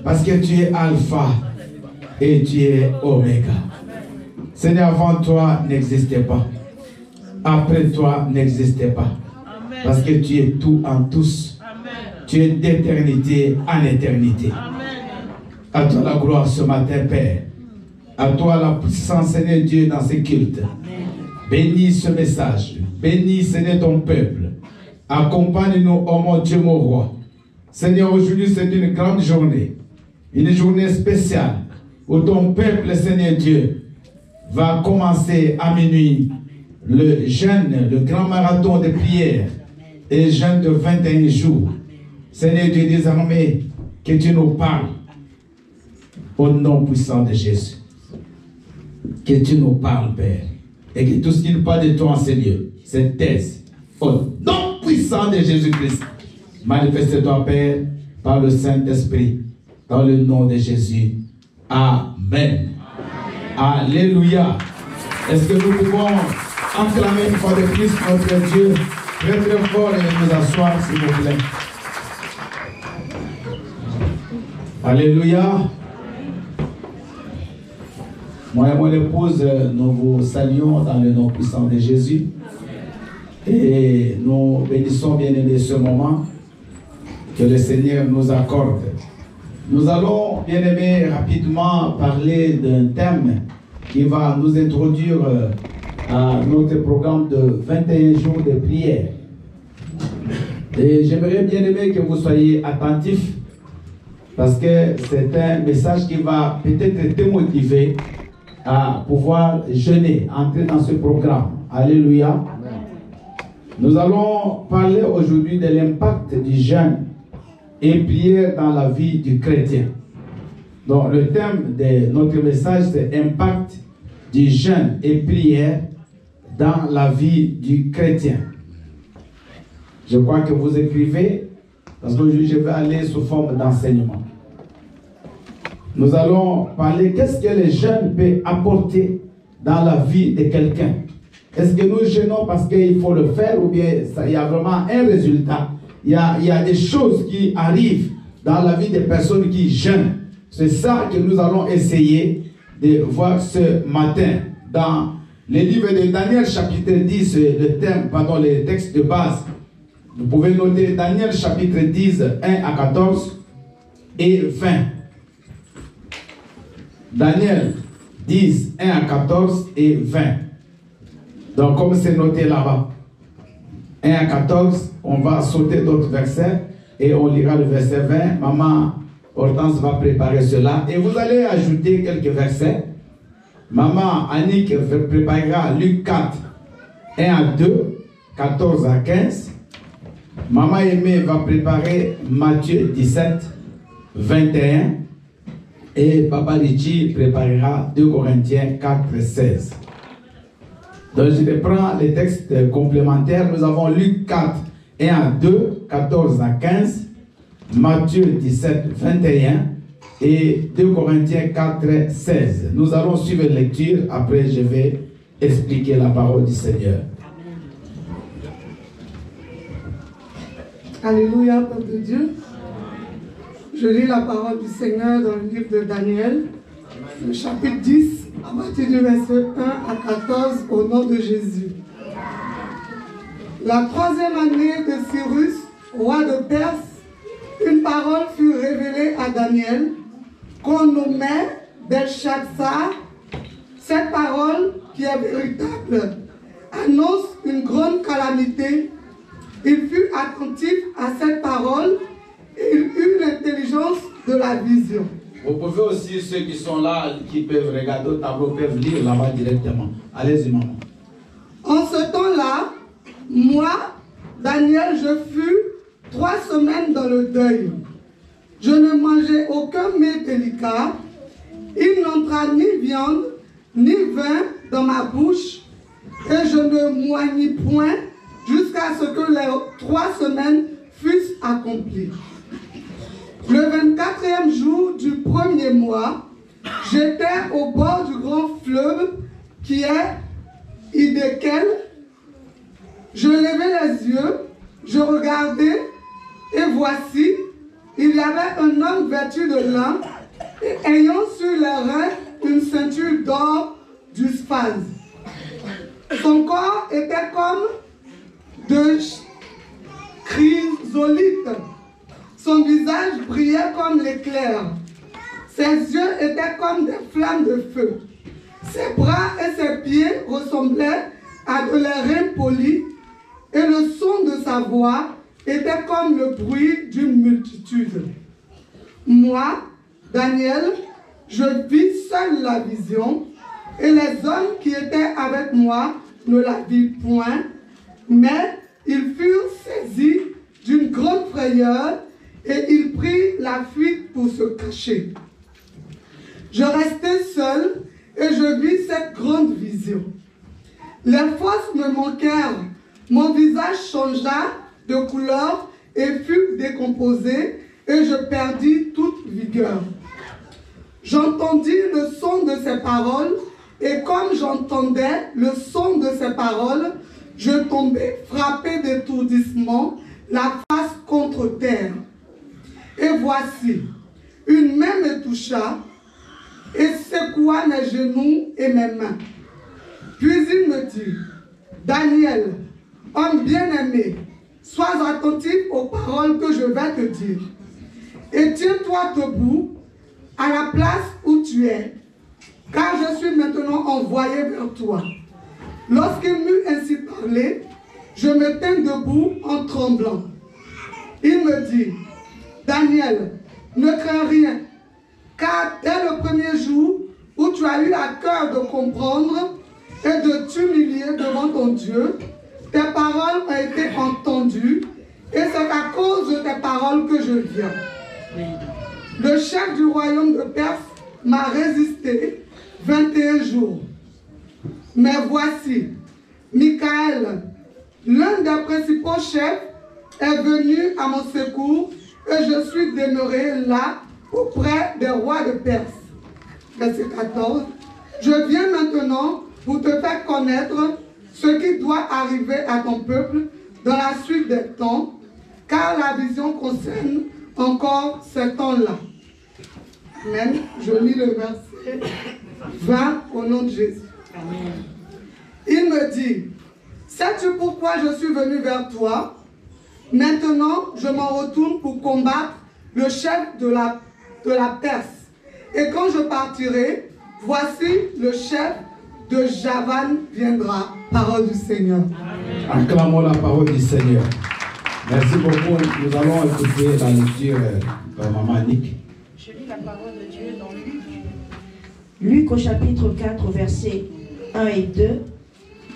Parce que tu es Alpha et tu es Oméga. Seigneur, avant toi n'existait pas. Après toi n'existait pas. Parce que tu es tout en tous. Tu es d'éternité en éternité. À toi la gloire ce matin, Père. À toi la puissance, Seigneur Dieu, dans ce culte. Bénis ce message. Bénis, Seigneur, ton peuple. Accompagne-nous, oh mon Dieu, mon roi. Seigneur, aujourd'hui c'est une grande journée. Une journée spéciale où ton peuple, Seigneur Dieu, va commencer à minuit le jeûne, le grand marathon de prière et jeûne de 21 jours. Seigneur Dieu, désormais, que tu nous parles au nom puissant de Jésus. Que tu nous parles, Père. Et que tout ce qui nous parle de toi, Seigneur, c'est thèse. Au nom puissant de Jésus-Christ. Manifeste-toi, Père, par le Saint-Esprit. Dans le nom de Jésus. Amen. Alléluia. Est-ce que nous pouvons acclamer une fois de plus notre Dieu très très fort et nous asseoir, s'il vous plaît. Alléluia. Moi et mon épouse, nous vous saluons dans le nom puissant de Jésus. Et nous bénissons bien aimé ce moment que le Seigneur nous accorde. Nous allons, bien aimé, rapidement parler d'un thème qui va nous introduire à notre programme de 21 jours de prière. Et j'aimerais bien aimé que vous soyez attentifs parce que c'est un message qui va peut-être te motiver à pouvoir jeûner, entrer dans ce programme. Alléluia. Nous allons parler aujourd'hui de l'impact du jeûne et prière dans la vie du chrétien. Donc le thème de notre message, c'est impact du jeûne et prière dans la vie du chrétien. Je crois que vous écrivez, parce qu'aujourd'hui je vais aller sous forme d'enseignement. Nous allons parler qu'est-ce que le jeûne peut apporter dans la vie de quelqu'un? Est-ce que nous jeûnons parce qu'il faut le faire ou bien il y a vraiment un résultat? Il y a des choses qui arrivent dans la vie des personnes qui jeûnent. C'est ça que nous allons essayer de voir ce matin dans le livre de Daniel chapitre 10, le texte de base. Vous pouvez noter Daniel chapitre 10, 1 à 14 et 20. Daniel 10, 1 à 14 et 20. Donc comme c'est noté là-bas, 1 à 14, on va sauter d'autres versets et on lira le verset 20. Maman Hortense va préparer cela et vous allez ajouter quelques versets. Maman Annick préparera Luc 4, 1 à 2, 14 à 15. Maman Aimée va préparer Matthieu 17, 21. Et Papa Richie préparera 2 Corinthiens 4, 16. Donc je reprends les textes complémentaires. Nous avons Luc 4, 1 à 2, 14 à 15. Matthieu 17, 21. Et 2 Corinthiens 4, 16. Nous allons suivre la lecture. Après, je vais expliquer la parole du Seigneur. Alléluia, peuple de Dieu. Je lis la parole du Seigneur dans le livre de Daniel, le chapitre 10, à partir du verset 1 à 14, au nom de Jésus. La 3e année de Cyrus, roi de Perse, une parole fut révélée à Daniel, qu'on nommait Belshazzar. Cette parole, qui est véritable, annonce une grande calamité. Il fut attentif à cette parole et il eut l'intelligence de la vision. Vous pouvez aussi, ceux qui sont là, qui peuvent regarder au tableau, peuvent lire là-bas directement. Allez-y, maman. En ce temps-là, moi, Daniel, je fus 3 semaines dans le deuil. Je ne mangeai aucun mets délicat. Il n'entra ni viande, ni vin dans ma bouche, et je ne moignis point jusqu'à ce que les 3 semaines fussent accomplies. Le 24e jour du 1er mois, j'étais au bord du grand fleuve qui est Hiddekel. Je levai les yeux, je regardai, et voici, il y avait un homme vêtu de lin, et ayant sur les reins une ceinture d'or d'Usphase. Son corps était comme de chrysolite. Son visage brillait comme l'éclair. Ses yeux étaient comme des flammes de feu. Ses bras et ses pieds ressemblaient à de l'airain poli, et le son de sa voix était comme le bruit d'une multitude. Moi, Daniel, je vis seul la vision, et les hommes qui étaient avec moi ne la virent point, mais ils furent saisis d'une grande frayeur et ils prirent la fuite pour se cacher. Je restai seul et je vis cette grande vision. Les forces me manquèrent, mon visage changea de couleur et fut décomposé et je perdis toute vigueur. J'entendis le son de ses paroles et comme j'entendais le son de ses paroles, je tombai frappé d'étourdissement, la face contre terre. Et voici, une main me toucha et secoua mes genoux et mes mains. Puis il me dit, Daniel, homme bien-aimé, sois attentif aux paroles que je vais te dire. Et tiens-toi debout à la place où tu es, car je suis maintenant envoyé vers toi. Lorsqu'il m'eut ainsi parlé, je me tins debout en tremblant. Il me dit, Daniel, ne crains rien, car dès le premier jour où tu as eu à cœur de comprendre et de t'humilier devant ton Dieu, tes paroles ont été entendues, et c'est à cause de tes paroles que je viens. Le chef du royaume de Perse m'a résisté 21 jours. Mais voici, Michael, l'un des principaux chefs, est venu à mon secours et je suis demeuré là auprès des rois de Perse. Verset 14. Je viens maintenant pour te faire connaître ce qui doit arriver à ton peuple dans la suite des temps, car la vision concerne encore ces temps-là. Amen. Je lis le verset 20 au nom de Jésus. Amen. Il me dit, sais-tu pourquoi je suis venu vers toi? Maintenant, je m'en retourne pour combattre le chef de la Perse. Et quand je partirai, voici le chef de Javan viendra. Parole du Seigneur. Acclamons la parole du Seigneur. Merci beaucoup. Nous allons écouter la lecture de Maman Nick. Je lis la parole de Dieu dans Luc. Luc au chapitre 4, versets 1 et 2.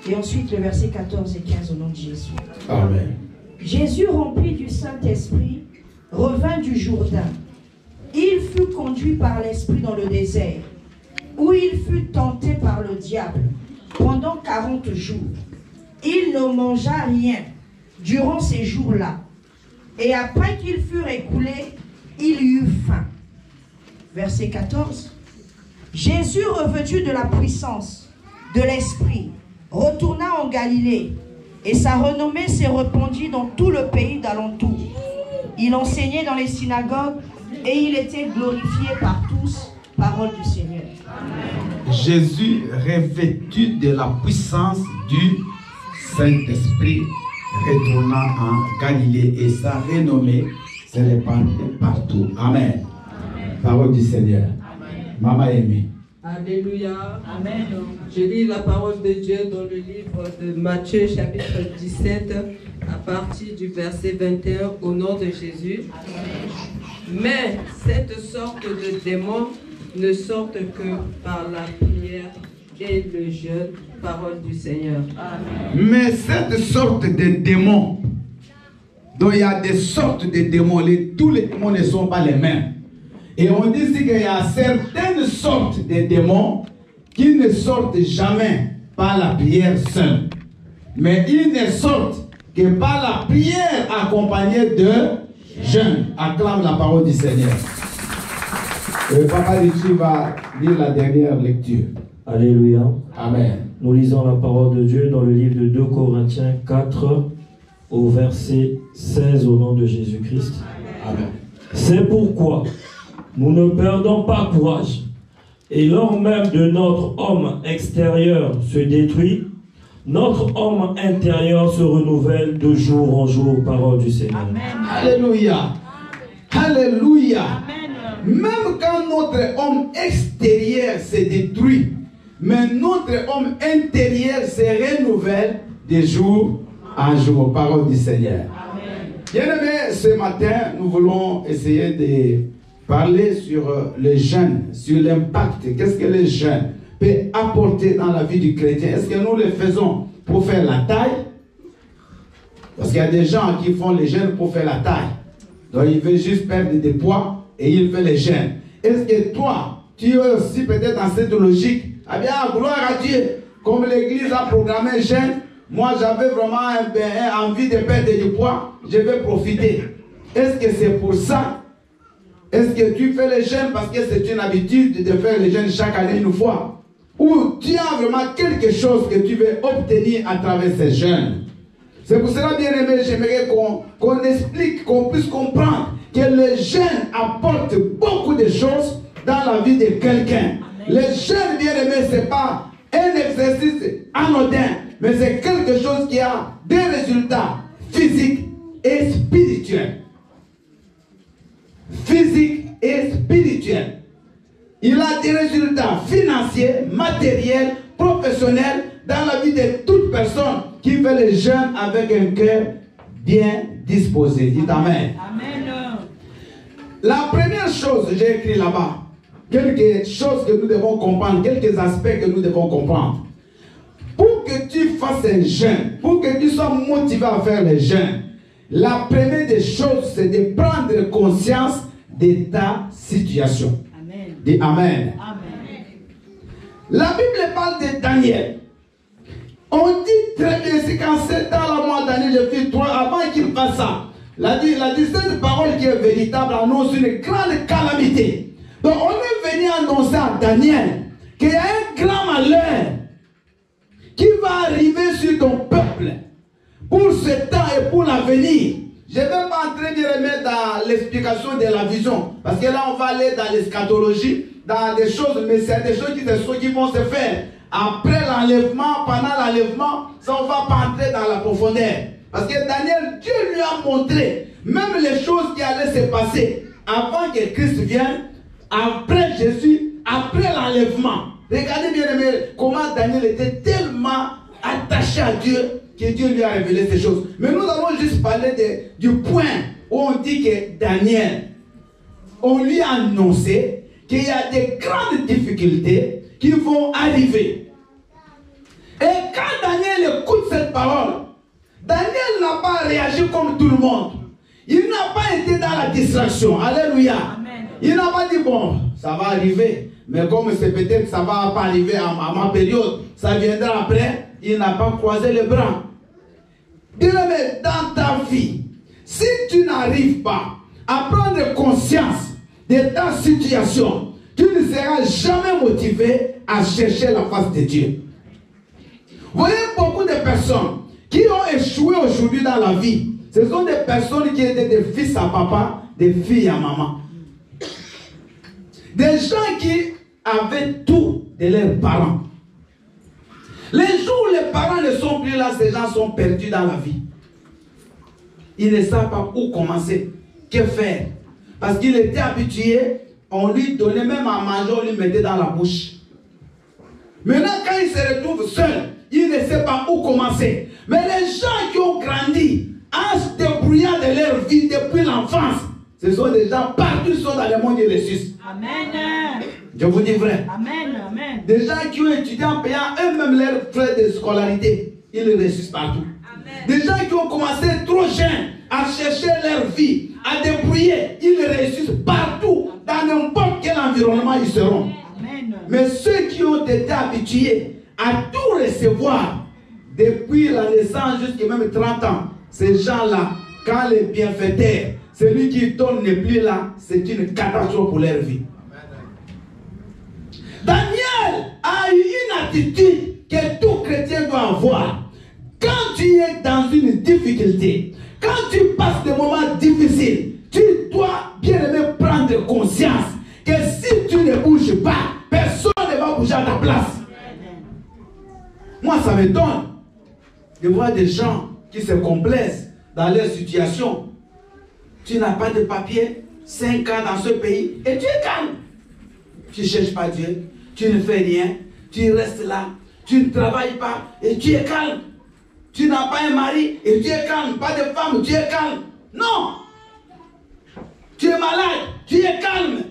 Et ensuite le verset 14 et 15 au nom de Jésus. Amen. Jésus, rempli du Saint-Esprit, revint du Jourdain. Il fut conduit par l'Esprit dans le désert, où il fut tenté par le diable pendant 40 jours. Il ne mangea rien durant ces jours-là. Et après qu'il fut écoulé, il eut faim. Verset 14. Jésus, revêtu de la puissance de l'Esprit, retourna en Galilée, et sa renommée s'est répandue dans tout le pays d'alentour. Il enseignait dans les synagogues, et il était glorifié par tous. Parole du Seigneur. Amen. Jésus, revêtu de la puissance du Saint-Esprit, retourna en Galilée, et sa renommée s'est répandue partout. Amen. Amen. Parole du Seigneur. Amen. Maman aimée. Alléluia. Amen. Je lis la parole de Dieu dans le livre de Matthieu chapitre 17 à partir du verset 21 au nom de Jésus. Amen. Mais cette sorte de démons ne sortent que par la prière et le jeûne. Parole du Seigneur. Amen. Mais cette sorte de démons, donc il y a des sortes de démons, tous les démons ne sont pas les mêmes. Et on dit qu'il y a certaines sortes de démons qui ne sortent jamais par la prière seule. Mais ils ne sortent que par la prière accompagnée de jeûne. Acclame la parole du Seigneur. Papa Richie va lire la dernière lecture. Alléluia. Amen. Nous lisons la parole de Dieu dans le livre de 2 Corinthiens 4 au verset 16 au nom de Jésus-Christ. Amen. C'est pourquoi nous ne perdons pas courage. Et lors même de notre homme extérieur se détruit, notre homme intérieur se renouvelle de jour en jour. Parole du Seigneur. Amen. Alléluia. Alléluia. Amen. Même quand notre homme extérieur se détruit, mais notre homme intérieur se renouvelle de jour en jour. Parole du Seigneur. Amen. Bien-aimés, ce matin, nous voulons essayer de parler sur le jeûne, sur l'impact. Qu'est-ce que le jeûne peut apporter dans la vie du chrétien? Est-ce que nous le faisons pour faire la taille? Parce qu'il y a des gens qui font le jeûne pour faire la taille. Donc, ils veulent juste perdre des poids et ils font le jeûne. Est-ce que toi, tu es aussi peut-être dans cette logique? Eh bien, gloire à Dieu. Comme l'église a programmé un jeûne, moi j'avais vraiment envie de perdre du poids, je vais profiter. Est-ce que c'est pour ça? Est-ce que tu fais le jeûne parce que c'est une habitude de faire le jeûne chaque année une fois? Ou tu as vraiment quelque chose que tu veux obtenir à travers ces jeûnes? C'est pour cela, bien aimé, j'aimerais qu'on explique, qu'on puisse comprendre que le jeûne apporte beaucoup de choses dans la vie de quelqu'un. Le jeûne, bien aimé, ce n'est pas un exercice anodin, mais c'est quelque chose qui a des résultats physiques et spirituels. Physique et spirituel. Il a des résultats financiers, matériels, professionnels dans la vie de toute personne qui fait le jeûne avec un cœur bien disposé. Dites Amen. Amen. La première chose, j'ai écrit là-bas, quelque chose que nous devons comprendre, quelques aspects que nous devons comprendre. Pour que tu fasses un jeûne, pour que tu sois motivé à faire le jeûne, la première des choses, c'est de prendre conscience de ta situation. Amen. Dis Amen. Amen. La Bible parle de Daniel. On dit très bien, c'est qu'en 7 ans, la mois Daniel, je fais 3 avant qu'il fasse ça. La cette parole qui est véritable annonce une grande calamité. Donc on est venu annoncer à Daniel qu'il y a un grand malheur qui va arriver sur ton peuple pour ce temps et pour l'avenir. Je ne vais pas entrer de remettre dans l'explication de la vision, parce que là on va aller dans l'eschatologie, dans des choses, mais c'est des choses qui vont se faire après l'enlèvement, pendant l'enlèvement. Ça on ne va pas entrer dans la profondeur, parce que Daniel, Dieu lui a montré même les choses qui allaient se passer avant que Christ vienne, après Jésus, après l'enlèvement. Regardez bien aimé, comment Daniel était tellement attaché à Dieu que Dieu lui a révélé ces choses. Mais nous allons juste parler du point où on dit que Daniel, on lui a annoncé qu'il y a des grandes difficultés qui vont arriver. Et quand Daniel écoute cette parole, Daniel n'a pas réagi comme tout le monde. Il n'a pas été dans la distraction. Alléluia. Amen. Il n'a pas dit, bon, ça va arriver. Mais comme c'est peut-être ça ne va pas arriver à ma période, ça viendra après. Il n'a pas croisé les bras. Bien-aimé, dans ta vie, si tu n'arrives pas à prendre conscience de ta situation, tu ne seras jamais motivé à chercher la face de Dieu. Vous voyez beaucoup de personnes qui ont échoué aujourd'hui dans la vie. Ce sont des personnes qui étaient des fils à papa, des filles à maman. Des gens qui avaient tout de leurs parents. Les jours où les parents ne sont plus là, ces gens sont perdus dans la vie. Ils ne savent pas où commencer, que faire. Parce qu'il était habitué, on lui donnait même à manger, on lui mettait dans la bouche. Maintenant, quand il se retrouve seul, il ne sait pas où commencer. Mais les gens qui ont grandi, en se débrouillant de leur vie depuis l'enfance, ce sont des gens partout sont dans le monde de l'Jésus. Amen. Je vous dis vrai. Amen. Amen. Des gens qui ont étudié en payant eux-mêmes leurs frais de scolarité, ils les réussissent partout. Amen. Des gens qui ont commencé trop jeunes à chercher leur vie, à débrouiller, ils les réussissent partout, dans n'importe quel environnement ils seront. Amen. Mais ceux qui ont été habitués à tout recevoir depuis la naissance jusqu'à même 30 ans, ces gens-là, quand les bienfaiteurs, celui qui donne n'est plus là, c'est une catastrophe pour leur vie. Daniel a eu une attitude que tout chrétien doit avoir. Quand tu es dans une difficulté, quand tu passes des moments difficiles, tu dois bien aimer prendre conscience que si tu ne bouges pas, personne ne va bouger à ta place. Moi, ça me donne de voir des gens qui se complaisent dans leur situation. Tu n'as pas de papier, 5 ans dans ce pays, et tu es calme. Tu ne cherches pas Dieu, tu ne fais rien, tu restes là, tu ne travailles pas, et tu es calme. Tu n'as pas un mari, et tu es calme. Pas de femme, tu es calme. Non. Tu es malade, tu es calme.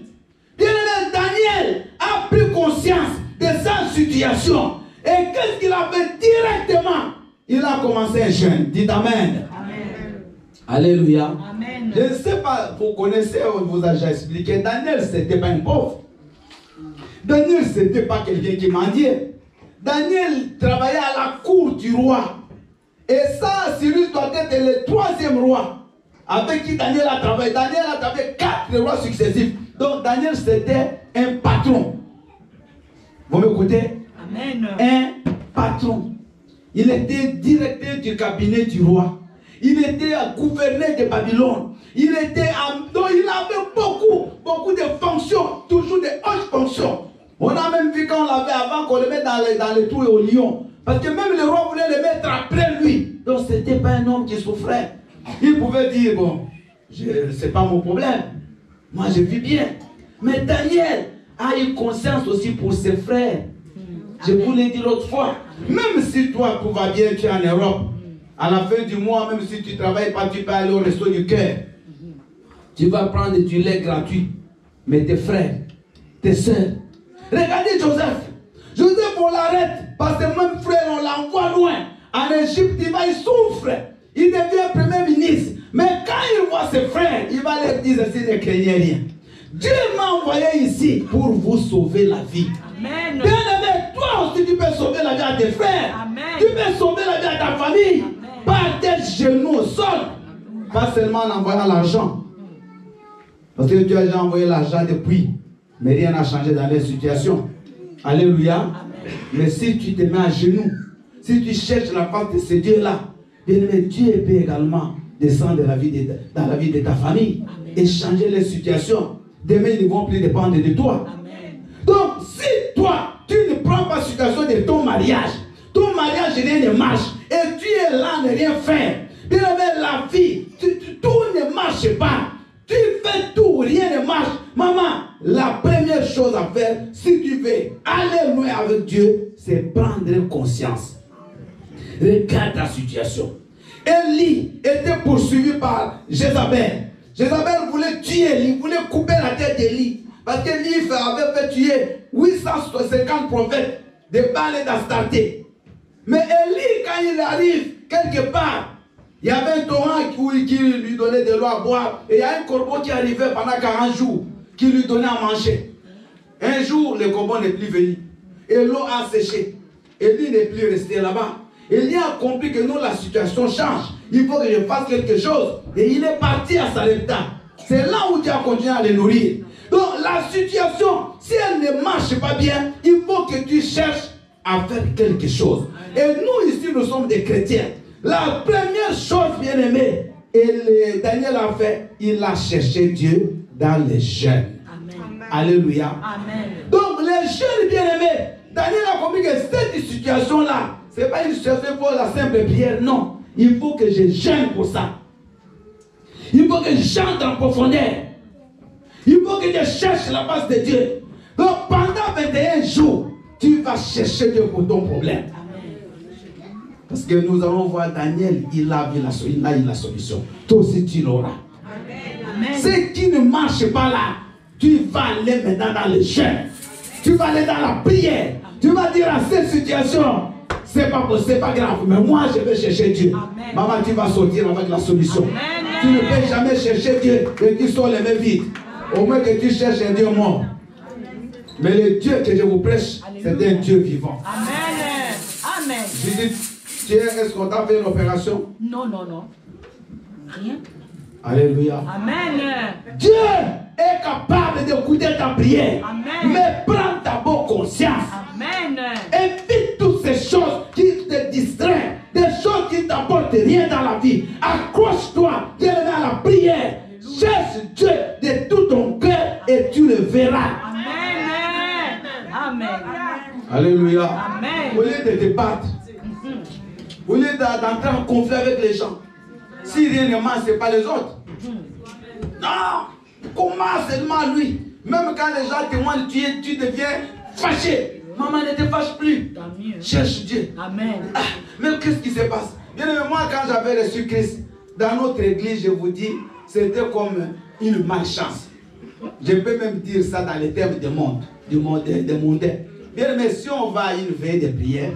Bien-aimé, Daniel a pris conscience de sa situation. Et qu'est-ce qu'il a fait directement? Il a commencé un jeûne. Dites Amen. Amen. Alléluia. Amen. Je ne sais pas, vous connaissez, on vous a déjà expliqué, Daniel, ce n'était pas un pauvre. Daniel, ce n'était pas quelqu'un qui mendiait. Daniel travaillait à la cour du roi. Et ça, Cyrus doit être le 3e roi avec qui Daniel a travaillé. Daniel a travaillé 4 rois successifs. Donc Daniel, c'était un patron. Vous m'écoutez? Amen. Un patron. Il était directeur du cabinet du roi. Il était gouverneur de Babylone. Il était donc il avait beaucoup de fonctions, toujours de hautes fonctions. On a même vu quand on l'avait avant qu'on le mette dans les trous et au lion. Parce que même le roi voulait le mettre après lui. Donc ce n'était pas un homme qui souffrait. Il pouvait dire, bon, c'est pas mon problème. Moi je vis bien. Mais Daniel a eu conscience aussi pour ses frères. Je vous l'ai dit l'autre fois. Même si toi tout va bien, tu es en Europe. À la fin du mois, même si tu ne travailles pas, tu peux aller au resto du cœur. Tu vas prendre du lait gratuit. Mais tes frères, tes soeurs. Regardez Joseph. Joseph, on l'arrête. Parce que même frère, on l'envoie loin. En Égypte, il souffre. Il devient premier ministre. Mais quand il voit ses frères, il va leur dire ceci, ne craignez rien. Dieu m'a envoyé ici pour vous sauver la vie. Amen. Bien aimé, toi aussi tu peux sauver la vie à tes frères. Amen. Tu peux sauver la vie à ta famille. Amen. Par tes genoux au sol. Pas seulement en envoyant l'argent. Parce que Dieu a déjà envoyé l'argent depuis. Mais rien n'a changé dans les situations. Alléluia. Amen. Mais si tu te mets à genoux, si tu cherches la face de ce Dieu-là, bien-aimé, Dieu peut également descendre dans la vie de ta famille et changer les situations. Demain, ils ne vont plus dépendre de toi. Amen. Donc, si toi, tu ne prends pas la situation de ton mariage rien ne marche, et tu es là, ne rien faire. Bien-aimé, la vie, tout ne marche pas. Tu fais tout, rien ne marche. Maman, la première chose à faire, si tu veux aller loin avec Dieu, c'est prendre conscience. Regarde ta situation. Élie était poursuivi par Jézabel. Jézabel voulait tuer Élie, voulait couper la tête d'Élie. Parce qu'Élie avait fait tuer 850 prophètes de Baal et d'Astarté. Mais Élie, quand il arrive quelque part, il y avait un torrent qui lui donnait de l'eau à boire. Et il y a un corbeau qui arrivait pendant 40 jours, qui lui donnait à manger. Un jour, le corbeau n'est plus venu. Et l'eau a séché. Élie n'est plus resté là-bas. Élie a compris que nous, la situation change. Il faut que je fasse quelque chose. Et il est parti à Sarepta. C'est là où Dieu a continué à les nourrir. Donc, la situation, si elle ne marche pas bien, il faut que tu cherches à faire quelque chose. Et nous, ici, nous sommes des chrétiens. La première chose, bien aimée, et Daniel a fait, il a cherché Dieu dans les jeûnes. Amen. Alléluia. Amen. Donc, les jeûnes, bien aimés, Daniel a compris que cette situation-là, ce n'est pas une situation pour la simple prière, non. Il faut que je jeûne pour ça. Il faut que je chante en profondeur. Il faut que je cherche la face de Dieu. Donc, pendant 21 jours, tu vas chercher Dieu pour ton problème. Parce que nous allons voir Daniel, il a eu la solution. Toi aussi, tu l'auras. Ce qui ne marche pas là, tu vas aller maintenant dans le jeûne. Tu vas aller dans la prière. Tu vas dire à cette situation, c'est pas possible, c'est pas grave, mais moi je vais chercher Dieu. Amen. Maman, tu vas sortir avec la solution. Amen. Tu ne peux jamais chercher Dieu et tu sors les mains vides. Au moins que tu cherches un Dieu mort. Mais le Dieu que je vous prêche, c'est un Dieu vivant. Amen. Amen. Je dis, est-ce qu'on t'a fait une opération? Non. Rien. Alléluia. Amen. Dieu est capable d'écouter ta prière. Amen. Mais prends d'abord conscience. Amen. Évite toutes ces choses qui te distraient, des choses qui ne t'apportent rien dans la vie. Accroche-toi, viens à la prière. Cherche Dieu de tout ton cœur et tu le verras. Amen. Amen. Alléluia. Amen. Au lieu de te battre, au lieu d'entrer en conflit avec les gens, si rien ne marche, ce n'est pas les autres. Non, comment seulement lui? Même quand les gens témoignent, tu deviens fâché. Maman, ne te fâche plus. Cherche Dieu. Amen. Ah, mais qu'est-ce qui se passe? Bien évidemment, moi, quand j'avais reçu Christ, dans notre église, je vous dis, c'était comme une malchance. Je peux même dire ça dans les termes du mondain. Bien, mais si on va à une veille de prière,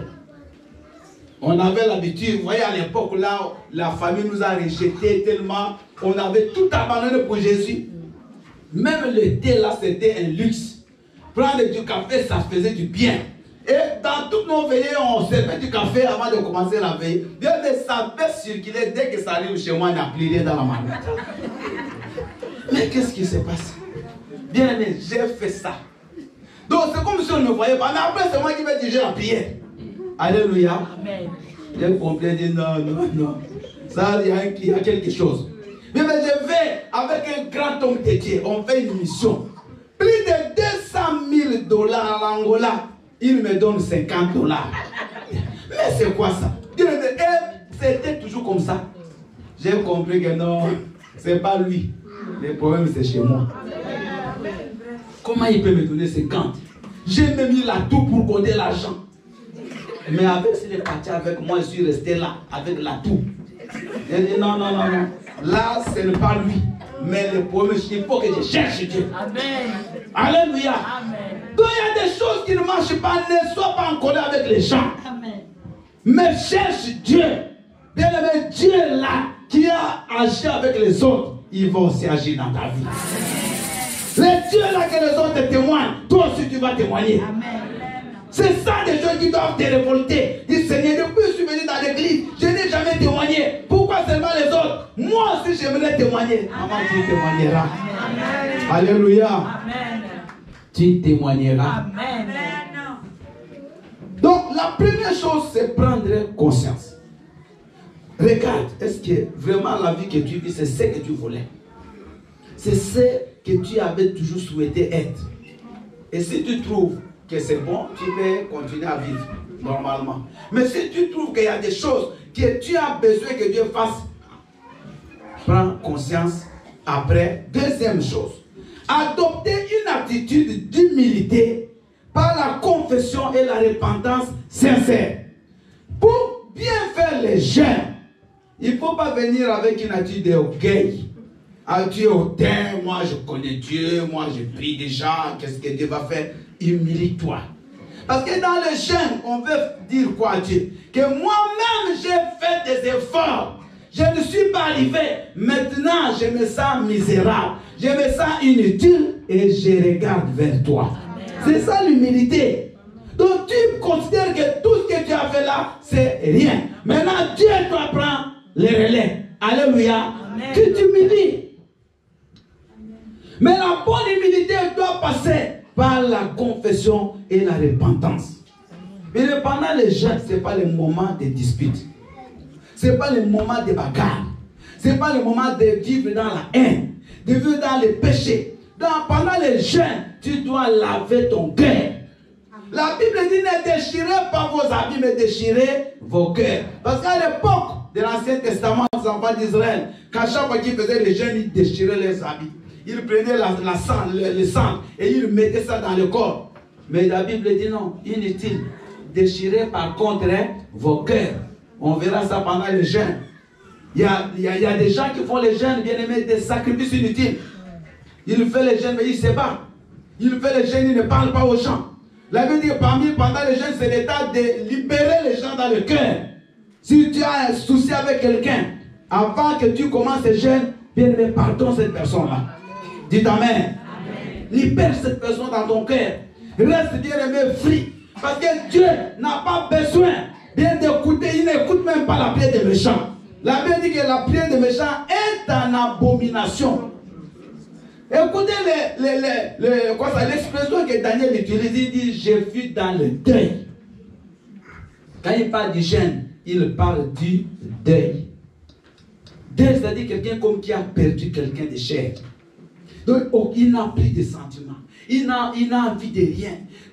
on avait l'habitude, vous voyez, à l'époque là, la famille nous a rejetés tellement, on avait tout abandonné pour Jésus. Même le thé là, c'était un luxe. Prendre du café, ça faisait du bien. Et dans toutes nos veillées, on servait du café avant de commencer la veille. Bien, mais ça peut circuler dès que ça arrive chez moi, il n'y a plus rien dans la marmite. Mais qu'est-ce qui se passe? Bien aimé, j'ai fait ça. Donc c'est comme si on ne voyait pas. Mais après, c'est moi qui vais diriger la prière. Alléluia. Amen. J'ai compris, dit non. Ça, il y a quelque chose. Mais je vais avec un grand homme de Dieu. On fait une mission. Plus de 200 000 $ à l'Angola. Il me donne 50 $. Mais c'est quoi ça? C'était toujours comme ça. J'ai compris que non, c'est pas lui. Le problème, c'est chez moi. Comment il peut me donner 50? J'ai même mis la toux pour compter l'argent. Mais avec s'il est parti avec moi, je suis resté là, avec la toux. J'ai dit non. Là, ce n'est pas lui. Mais le problème, c'est qu'il faut que je cherche Dieu. Amen. Alléluia. Amen. Donc il y a des choses qui ne marchent pas. Ne sois pas en colère avec les gens. Amen. Mais cherche Dieu. Bien aimé, Dieu là, qui a agi avec les autres, il va aussi agir dans ta vie. Amen. Les dieux là que les autres témoignent, toi aussi tu vas témoigner. Amen. C'est ça des gens qui doivent te révolter. Dis Seigneur, depuis que je suis venu dans l'église, je n'ai jamais témoigné. Pourquoi seulement les autres? Moi aussi j'aimerais témoigner. Maman, tu témoigneras. Amen. Alléluia. Amen. Tu témoigneras. Amen. Donc la première chose, c'est prendre conscience. Regarde, est-ce que vraiment la vie que tu vis, c'est ce que tu voulais? C'est ce que tu avais toujours souhaité être. Et si tu trouves que c'est bon, tu peux continuer à vivre normalement. Mais si tu trouves qu'il y a des choses que tu as besoin que Dieu fasse, prends conscience après. Deuxième chose, adopter une attitude d'humilité par la confession et la repentance sincère. Pour bien faire les jeûnes, il ne faut pas venir avec une attitude d'orgueil. Ah, tu es hautain, moi je connais Dieu, moi je prie déjà, qu'est-ce que Dieu va faire? Humilie-toi. Parce que dans le jeûne, on veut dire quoi à Dieu? Que moi-même j'ai fait des efforts. Je ne suis pas arrivé. Maintenant, je me sens misérable. Je me sens inutile et je regarde vers toi. C'est ça l'humilité. Donc tu considères que tout ce que tu as fait là, c'est rien. Maintenant, Dieu doit prendre les relais. Alléluia. Amen. Tu t'humilies. Mais la bonne humilité doit passer par la confession et la repentance. Mais pendant les jeûnes, ce n'est pas le moment de dispute. Ce n'est pas le moment de bagarre. Ce n'est pas le moment de vivre dans la haine, de vivre dans le péché. Donc, pendant les jeûnes, tu dois laver ton cœur. La Bible dit ne déchirez pas vos habits, mais déchirez vos cœurs. Parce qu'à l'époque de l'Ancien Testament, les enfants d'Israël, quand chaque fois qu'ils faisaient les jeûnes, ils déchiraient les habits. Ils prenaient le sang et ils mettaient ça dans le corps. Mais la Bible dit non, inutile. Déchirez par contre vos cœurs. On verra ça pendant les jeûnes. Il y a des gens qui font les jeûnes, bien aimés, des sacrifices inutiles. Ils font les jeûnes, mais ils ne se battent. Ils font les jeûnes, ils ne parlent pas aux gens. La Bible dit que pendant les jeûnes, c'est l'état de libérer les gens dans le cœur. Si tu as un souci avec quelqu'un, avant que tu commences les jeûnes, bien aimé, pardonne cette personne-là. Dites Amen. Amen. Libère cette personne dans ton cœur. Reste bien aimé, free. Parce que Dieu n'a pas besoin bien d'écouter. Il n'écoute même pas la prière des méchants. La Bible dit que la prière des méchants est en abomination. Écoutez l'expression que Daniel utilise. Il dit, je fus dans le deuil. Quand il parle du jeûne, il parle du deuil. Deuil, c'est-à-dire quelqu'un comme qui a perdu quelqu'un de cher. Donc, il n'a plus de sentiments. Il n'a envie de rien.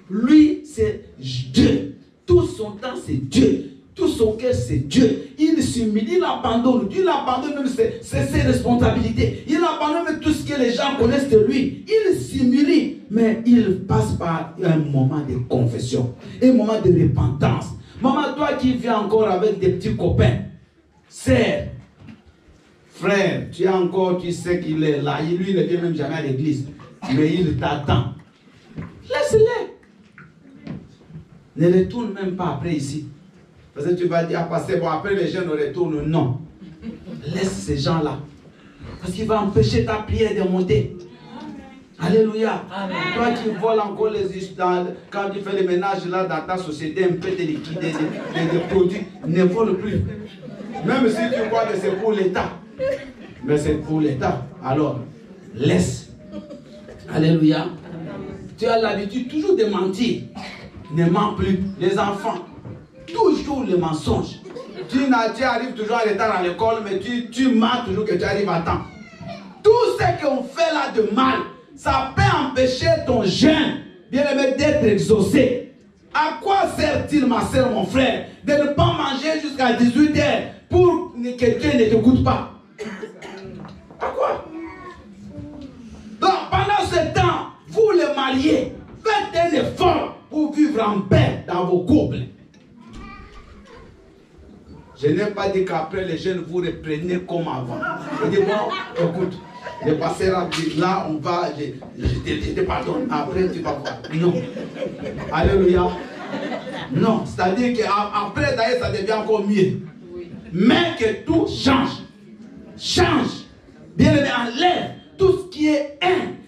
Lui, c'est Dieu. Tout son temps, c'est Dieu. Tout son cœur, c'est Dieu. Il s'humilie, il abandonne. Il abandonne même ses responsabilités. Il abandonne même tout ce que les gens connaissent de lui. Il s'humilie. Mais il passe par un moment de confession. Un moment de repentance. Maman, toi qui viens encore avec des petits copains, sœur, frère, tu sais qu'il est là. Lui, il ne vient même jamais à l'église. Mais il t'attend. Laisse-les. Ne retourne même pas après ici. Parce que tu vas dire, passer, bon, après les gens ne retournent. Non. Laisse ces gens-là. Parce qu'il va empêcher ta prière de monter. Alléluia. Amen. Toi qui voles encore les histoires, quand tu fais le ménage là dans ta société, un peu de liquider des produits, ne vole plus. Même si tu crois que c'est pour l'État. Mais c'est pour l'État. Alors, laisse. Alléluia. Tu as l'habitude toujours de mentir. Ne mens plus. Les enfants, toujours le mensonge. Tu arrives toujours en retard à l'école, mais tu mens toujours que tu arrives à temps. Tout ce qu'on fait là de mal, ça peut empêcher ton jeûne, bien aimé, d'être exaucé. À quoi sert-il, ma soeur, mon frère, de ne pas manger jusqu'à 18h pour que Dieu ne t'écoute pas? À quoi? Donc, pendant ce temps, vous les mariés, faites un effort pour vivre en paix dans vos couples. Je n'ai pas dit qu'après les jeunes, vous reprenez comme avant. Je dis, bon, écoute, le pasteur a dit, là, on va, je te pardonne, après tu vas voir. Non. Alléluia. Non, c'est-à-dire qu'après, d'ailleurs, ça devient encore mieux. Mais que tout change. Change. Bien aimé, enlève tout ce qui est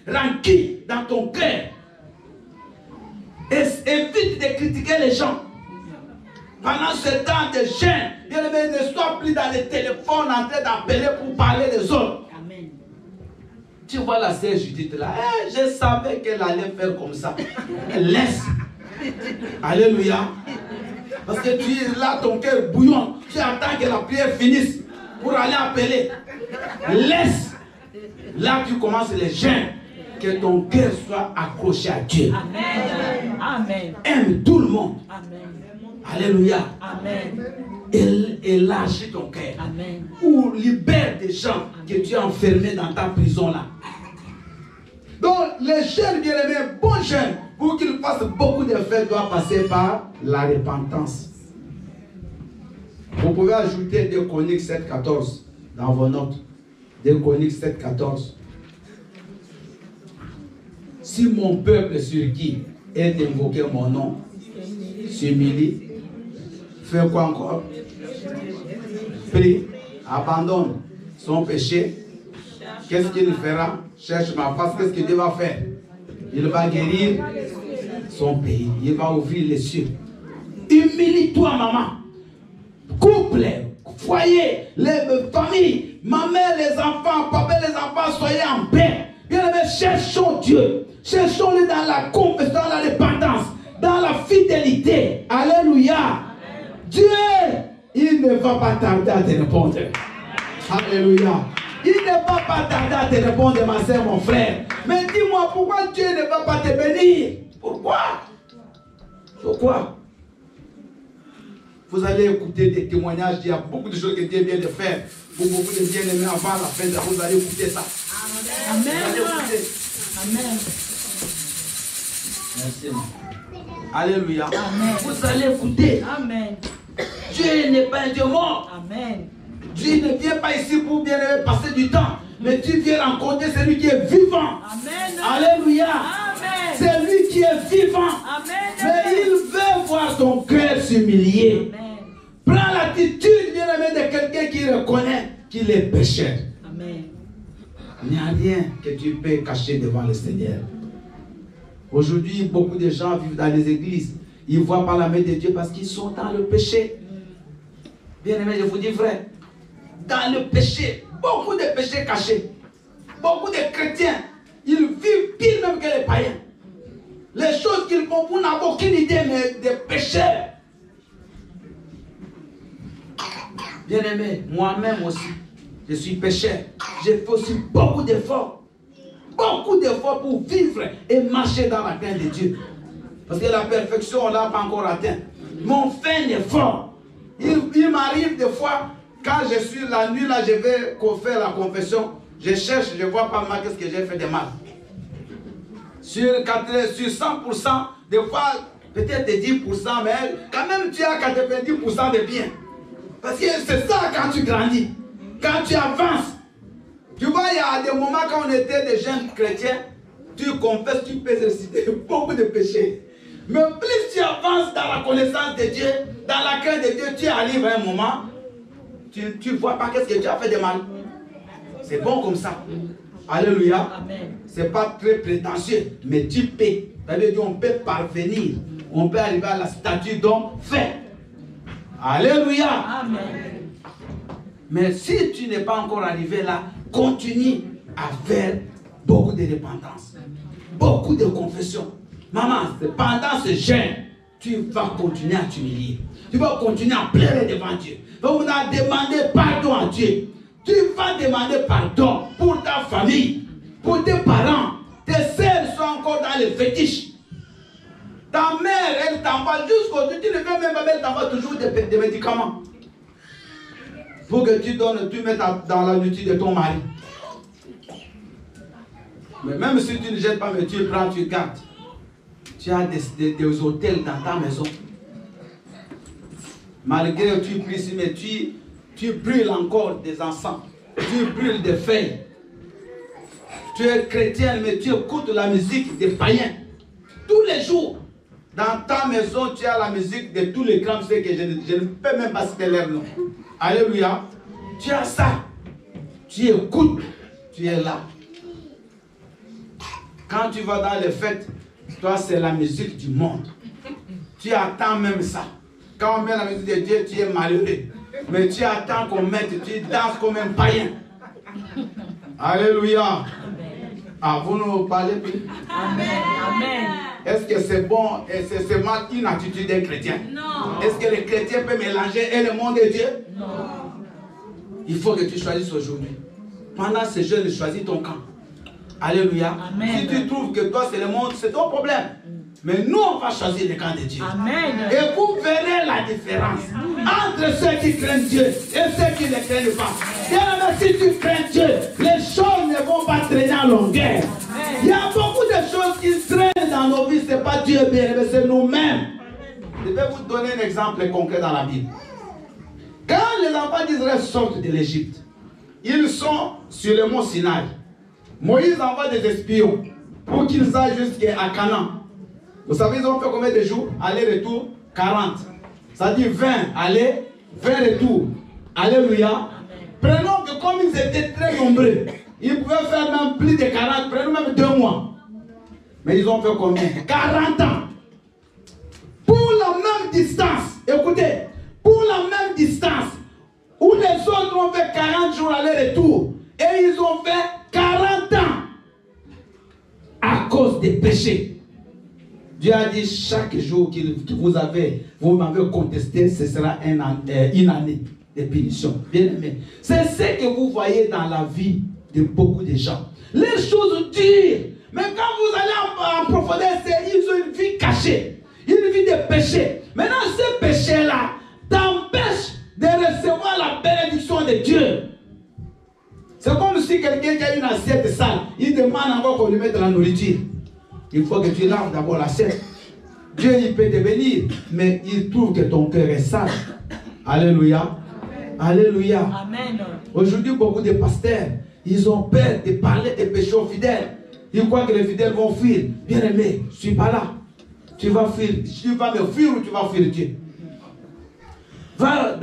rancune dans ton cœur. Évite de critiquer les gens. Pendant ce temps de jeûne, bien aimé, ne sois plus dans les téléphones en train d'appeler pour parler des autres. Amen. Tu vois la sœur Judith là, je savais qu'elle allait faire comme ça. Laisse. Alléluia. Parce que tu es là, ton cœur bouillonne. Tu attends que la prière finisse pour aller appeler. Laisse. Là, tu commences les jeûnes. Que ton cœur soit accroché à Dieu. Amen. Amen. Aime tout le monde. Amen. Alléluia. Amen. Élargis ton cœur. Amen. Ou libère des gens que tu as enfermés dans ta prison là. Donc, les jeunes bien-aimés, bons jeunes, pour qu'ils fassent beaucoup d'effets, doivent passer par la repentance. Vous pouvez ajouter 2 Chroniques 7,14 dans vos notes. 2 Chroniques 7,14. Si mon peuple sur qui est invoqué mon nom s'humilie, fait quoi encore? Prie, abandonne son péché. Qu'est-ce qu'il fera? Cherche ma face. Qu'est-ce que Dieu va faire? Il va guérir son pays. Il va ouvrir les cieux. Humilie-toi, maman. Couple, foyer, les familles, ma mère, les enfants, papa, les enfants, soyez en paix. Bien aimé, cherchons Dieu. Cherchons-le dans la confession, dans la repentance, dans la fidélité. Alléluia. Amen. Dieu, il ne va pas tarder à te répondre. Alléluia. Il ne va pas tarder à te répondre, ma soeur, mon frère. Mais dis-moi, pourquoi Dieu ne va pas te bénir? Pourquoi? Pourquoi? Vous allez écouter des témoignages. Il y a beaucoup de choses que Dieu vient de faire pour beaucoup de bien-aimés avant la fin. Vous allez écouter ça. Amen. Vous allez écouter. Amen. Merci. Alléluia. Amen. Vous allez écouter. Amen. Dieu n'est pas un Dieu mort. Amen. Dieu ne vient pas ici pour bien passer du temps. Mais tu viens rencontrer celui qui est vivant. Amen. Alléluia. Amen. C'est lui qui est vivant. Amen. Mais il veut voir ton cœur s'humilier. Amen. Prends l'attitude, bien-aimé, de quelqu'un qui reconnaît qu'il est pécheur. Amen. Il n'y a rien que tu peux cacher devant le Seigneur. Aujourd'hui, beaucoup de gens vivent dans les églises. Ils voient par la main de Dieu parce qu'ils sont dans le péché. Bien-aimé, je vous dis vrai. Dans le péché, beaucoup de péchés cachés. Beaucoup de chrétiens, ils vivent pire même que les païens. Les choses qu'ils font, vous n'avez aucune idée, mais des pécheurs. Bien-aimé, moi-même aussi, je suis pécheur. J'ai fait aussi beaucoup d'efforts. Beaucoup d'efforts pour vivre et marcher dans la crainte de Dieu. Parce que la perfection, on ne l'a pas encore atteint. Mais on fait un effort. Il m'arrive des fois, quand je suis la nuit, là, je vais faire la confession. Je cherche, je vois pas mal qu'est-ce que j'ai fait de mal. Sur 100%, des fois, peut-être 10%, mais quand même tu as 90% de bien. Parce que c'est ça quand tu grandis. Quand tu avances. Tu vois, il y a des moments quand on était des jeunes chrétiens, tu confesses, tu peux réciter beaucoup de péchés. Mais plus tu avances dans la connaissance de Dieu, dans la crainte de Dieu, tu arrives à un moment, tu ne vois pas qu'est-ce que tu as fait de mal. C'est bon comme ça. Alléluia. Ce n'est pas très prétentieux, mais tu peux. Ça veut dire on peut parvenir. On peut arriver à la statue d'homme fait. Alléluia. Amen. Mais si tu n'es pas encore arrivé là, continue à faire beaucoup de repentance. Beaucoup de confession. Maman, pendant ce jeûne, tu vas continuer à t'humilier. Tu vas continuer à pleurer devant Dieu. Donc on a demandé pardon à Dieu. Tu vas demander pardon pour ta famille, pour tes parents. Tes sœurs sont encore dans les fétiches. Ta mère, elle t'envoie jusqu'aujourd'hui. Tu ne veux même pas, elle t'envoie toujours des médicaments. Pour que tu donnes, tu mettes dans la nourriture de ton mari. Mais même si tu ne jettes pas, mais tu prends, tu gardes. Tu as des hôtels dans ta maison. Malgré que tu pries, mais tu brûles encore des encens. Tu brûles des feuilles. Tu es chrétien, mais tu écoutes la musique des païens. Tous les jours. Dans ta maison, tu as la musique de tous les grands que je ne peux même pas citer leur nom. Alléluia. Tu as ça. Tu écoutes. Tu es là. Quand tu vas dans les fêtes, toi, c'est la musique du monde. Tu attends même ça. Quand on met la musique de Dieu, tu es malheureux. Mais tu attends qu'on mette, tu danses comme un païen. Alléluia. Ah, vous ne parlez plus? Amen. Amen. Est-ce que c'est bon et c'est seulement une attitude d'un chrétien? Non. Est-ce que le chrétien peut mélanger et le monde de Dieu? Non. Il faut que tu choisisses aujourd'hui. Pendant ces jeunes, choisis ton camp. Alléluia. Amen. Si tu trouves que toi c'est le monde, c'est ton problème. Mais nous, on va choisir le camp de Dieu. Amen. Et vous verrez la différence entre ceux qui craignent Dieu et ceux qui ne craignent pas. Bien, si tu crains Dieu, les choses ne vont pas traîner en longueur. Il y a beaucoup de choses qui traînent dans nos vies. Ce n'est pas Dieu bien, mais c'est nous-mêmes. Je vais vous donner un exemple concret dans la Bible. Quand les enfants d'Israël sortent de l'Égypte, ils sont sur le mont Sinaï. Moïse envoie des espions pour qu'ils aillent jusqu'à Canaan. Vous savez, ils ont fait combien de jours? Aller-retour, 40. Ça dit 20 aller, 20 retour. Alléluia. Prenons que comme ils étaient très nombreux, ils pouvaient faire même plus de 40, prenons même 2 mois. Mais ils ont fait combien? 40 ans. Pour la même distance, écoutez, pour la même distance, où les autres ont fait 40 jours aller-retour, et ils ont fait 40 ans à cause des péchés. Dieu a dit chaque jour que vous m'avez contesté, ce sera une année de punition. Bien aimé, c'est ce que vous voyez dans la vie de beaucoup de gens. Les choses durent, mais quand vous allez en profondeur, ils ont une vie cachée, une vie de péché. Maintenant, ce péché-là t'empêche de recevoir la bénédiction de Dieu. C'est comme si quelqu'un qui a une assiette sale, il demande encore qu'on lui mette de la nourriture. Il faut que tu laves d'abord l'assiette. Dieu, il peut te bénir, mais il trouve que ton cœur est sale. Alléluia. Amen. Alléluia. Amen. Aujourd'hui, beaucoup de pasteurs, ils ont peur de parler des péchés aux fidèles. Ils croient que les fidèles vont fuir. Bien aimé, je ne suis pas là. Tu vas fuir. Tu vas me fuir ou tu vas fuir Dieu. Va